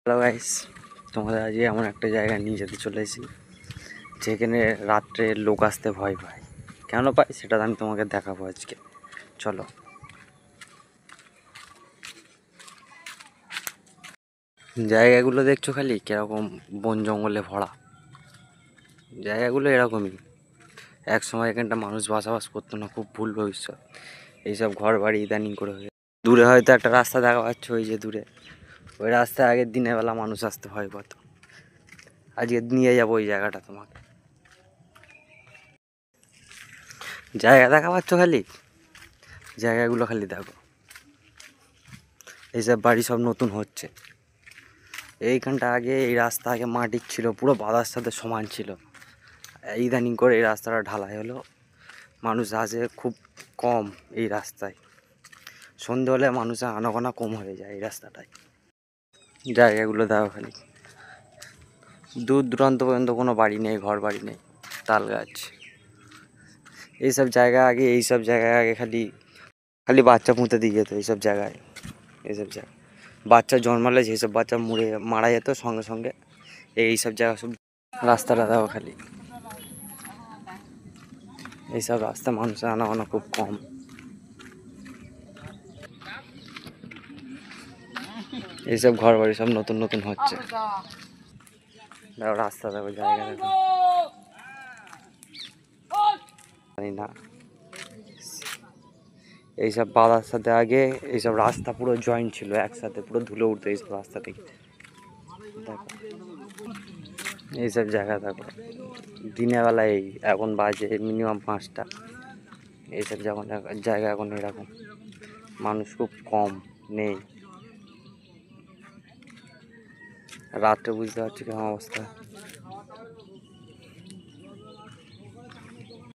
Hello guys, তোমাদের আজকে এমন একটা জায়গায় নিয়ে যেতে চলেছি যেখানে রাত্রে লোক আসতে ভয় পায়। কেন পায় সেটা আমি তোমাকে দেখাবো আজকে। চলো। জায়গাগুলো দেখছো খালি কিরকম বন জঙ্গলে ভরা। জায়গাগুলো এরকমই। এক সময় এখানটা মানুষ বসবাস করতো না, খুব ভুল ভবিষ্যৎ। এইসব ঘর বাড়ি ইদানিং করে হয়ে দূরে হয়তো একটা রাস্তা দেখা পাচ্ছ, ওই যে দূরে ওই রাস্তায় আগের দিনের বেলা মানুষ আসতে ভয় পাতো। আজকে নিয়ে যাবো ওই জায়গাটা তোমাকে। জায়গা দেখা পাচ্ছ খালি, জায়গাগুলো খালি দেখো। এইসব বাড়ি সব নতুন হচ্ছে। এইখানটা আগে এই রাস্তা আগে মাটির ছিল, পুরো বাঁধার সাথে সমান ছিল। ইদানিং করে এই রাস্তাটা ঢালাই হলো, মানুষ আসে খুব কম এই রাস্তায়। সন্ধে হলে মানুষের আনাগোনা কম হয়ে যায় এই রাস্তাটায়। জায়গাগুলো দেখো খালি, দূর দূরান্ত পর্যন্ত কোনো বাড়ি নেই, ঘর বাড়ি নেই, তাল গাছ। এইসব জায়গা আগে খালি খালি বাচ্চা পুঁতে দিয়ে যেত এইসব জায়গায়। এইসব জায়গা বাচ্চা জন্মালে যেসব বাচ্চা মারা যেত সঙ্গে সঙ্গে এইসব জায়গা সব। রাস্তাটা দেখো খালি, এইসব রাস্তা মানুষের আনাগোনা খুব কম। এইসব ঘর বাড়ি সব নতুন নতুন হচ্ছে। দেখো রাস্তা, দেখো জায়গা, দেখো। জানি না, এইসব বাধার সাথে আগে এইসব রাস্তা পুরো জয়েন্ট ছিল, একসাথে পুরো ধুলো উঠতো এইসব রাস্তা থেকে। দেখো এইসব জায়গা দেখো, দিনের বেলায় এখন বাজে মিনিমাম 5টা। এইসব জায়গা এখন এরকম, মানুষ খুব কম নেই। রাত্রে বুঝতে পারছি কেমন অবস্থা।